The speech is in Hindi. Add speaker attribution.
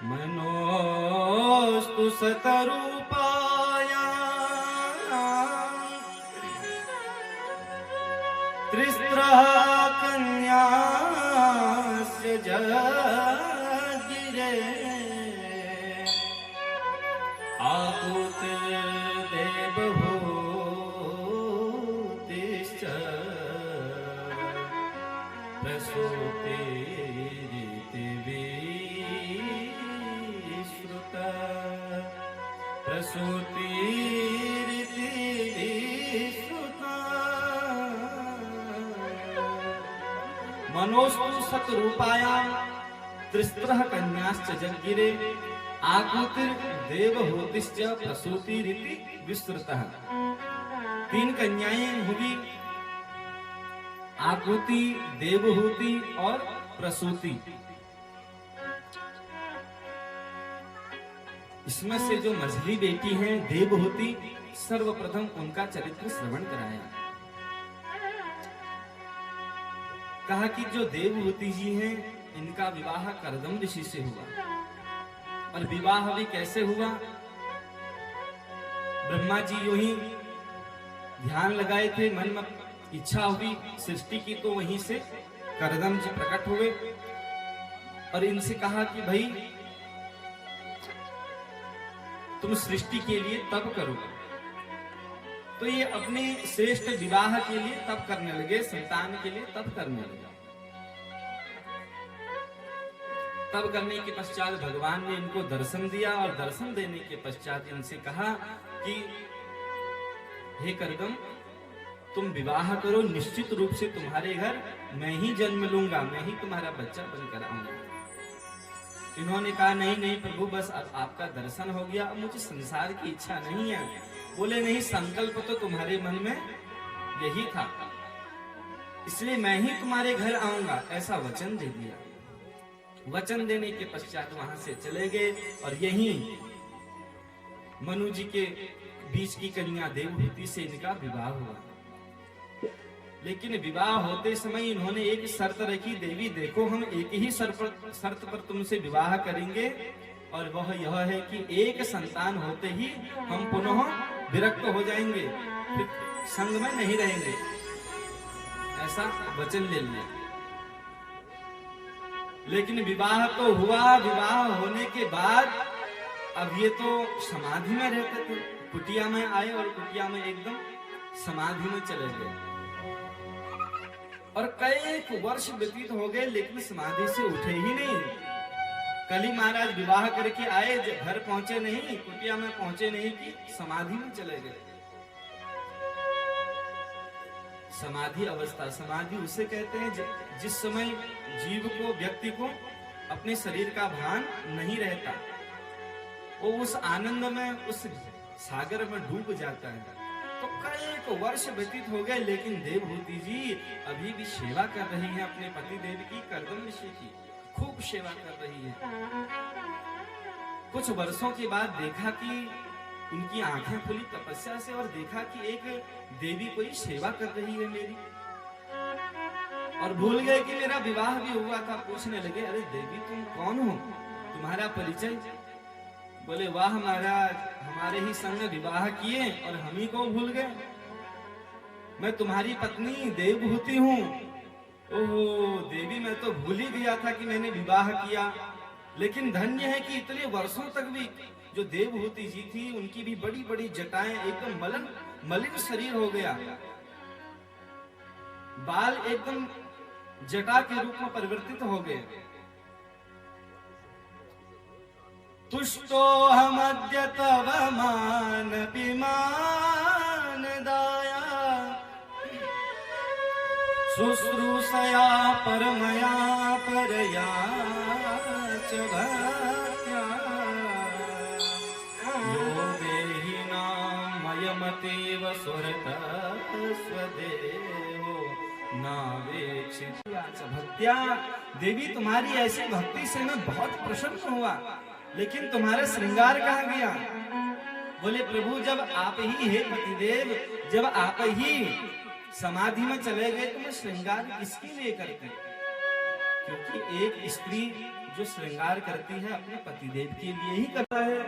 Speaker 1: मनोस्तु सतरूपाया त्रिस्त्रः कन्यास्य जगिरे आकुतिर्देवहूतिश्च प्रसूतिरिति विश्रुता प्रसूतिरिति विश्रुता। मनोस्तु सतरूपायां त्रिस्त्रः कन्याश्च जगिरे आकुतिर्देवहूतिश्च प्रसूतिरिति विस्तृतः। तीन कन्याएं होगी, आकुति, देवहूति और प्रसूति। इसमें से जो मझली बेटी हैं देवहूति, सर्वप्रथम उनका चरित्र श्रवण कराया। कहा कि जो देवहूति जी हैं इनका विवाह करदम ऋषि से हुआ। और विवाह भी कैसे हुआ? ब्रह्मा जी यूं ही ध्यान लगाए थे, मन में इच्छा हुई सृष्टि की, तो वहीं से करदम जी प्रकट हुए और इनसे कहा कि भाई तुम सृष्टि के लिए तप करो। तो ये अपने श्रेष्ठ विवाह के लिए तप करने लगे, संतान के लिए तप करने लगे। तब करने के पश्चात भगवान ने इनको दर्शन दिया और दर्शन देने के पश्चात इनसे कहा कि हे करदम, तुम विवाह करो, निश्चित रूप से तुम्हारे घर मैं ही जन्म लूंगा, मैं ही तुम्हारा बच्चा बनकर आऊंगा। इन्होंने कहा नहीं नहीं प्रभु, बस अब आपका दर्शन हो गया, अब मुझे संसार की इच्छा नहीं है। बोले नहीं, संकल्प तो तुम्हारे मन में यही था, इसलिए मैं ही तुम्हारे घर आऊंगा, ऐसा वचन दे दिया। वचन देने के पश्चात वहां से चले गए और यहीं मनु जी के बीच की कन्या देवहूति से इनका विवाह हुआ। लेकिन विवाह होते समय इन्होंने एक शर्त रखी, देवी देखो हम एक ही शर्त पर तुमसे विवाह करेंगे, और वह यह है कि एक संतान होते ही हम पुनः विरक्त हो जाएंगे, फिर संग में नहीं रहेंगे। ऐसा वचन ले लिया। लेकिन विवाह तो हुआ, विवाह होने के बाद अब ये तो समाधि में रहते थे, कुटिया में आए और कुटिया में एकदम समाधि में चले गए। और कई वर्ष व्यतीत हो गए लेकिन समाधि से उठे ही नहीं। कली महाराज विवाह करके आए, घर पहुंचे नहीं, कुटिया में पहुंचे नहीं कि समाधि में चले गए। समाधि अवस्था, समाधि उसे कहते हैं जिस समय जीव को, व्यक्ति को अपने शरीर का भान नहीं रहता, वो उस आनंद में, उस सागर में डूब जाता है। तो कई वर्ष व्यतीत हो गए लेकिन देवहूति जी अभी भी सेवा कर रही हैं अपने पति देव की, करदम ऋषि की खूब सेवा कर रही है। कुछ वर्षों के बाद देखा कि उनकी आंखें खुली तपस्या से और देखा कि एक देवी कोई सेवा कर रही है मेरी, और भूल गए कि मेरा विवाह भी हुआ था। पूछने लगे, अरे देवी तुम कौन हो, तुम्हारा परिचय? बोले वाह महाराज, हमारे ही संग विवाह किए और हम ही को भूल गए। मैं तुम्हारी पत्नी देवहूति हूँ। ओहो देवी, मैं तो भूल ही गया था कि मैंने विवाह किया। लेकिन धन्य है कि इतने वर्षों तक भी जो देवहूति जी थी उनकी भी बड़ी बड़ी जटाएं, एकदम मलिन शरीर हो गया, बाल एकदम जटा के रूप में परिवर्तित हो गए। तुष्टो हमद्य तव मान पिमान दाया शुश्रूषया परमया परया च भक्त्या यो देहिनामयमतीव सुरतः स्वदेवो नावेक्षित भक्त्या। देवी तुम्हारी ऐसी भक्ति से मैं बहुत प्रसन्न हुआ, लेकिन तुम्हारा श्रृंगार कहाँ गया? बोले प्रभु, जब आप ही हे पतिदेव, जब आप ही समाधि में चले गए तो मैं श्रृंगार किसके लिए करते? क्योंकि एक स्त्री जो श्रृंगार करती है अपने पतिदेव के लिए ही करता है।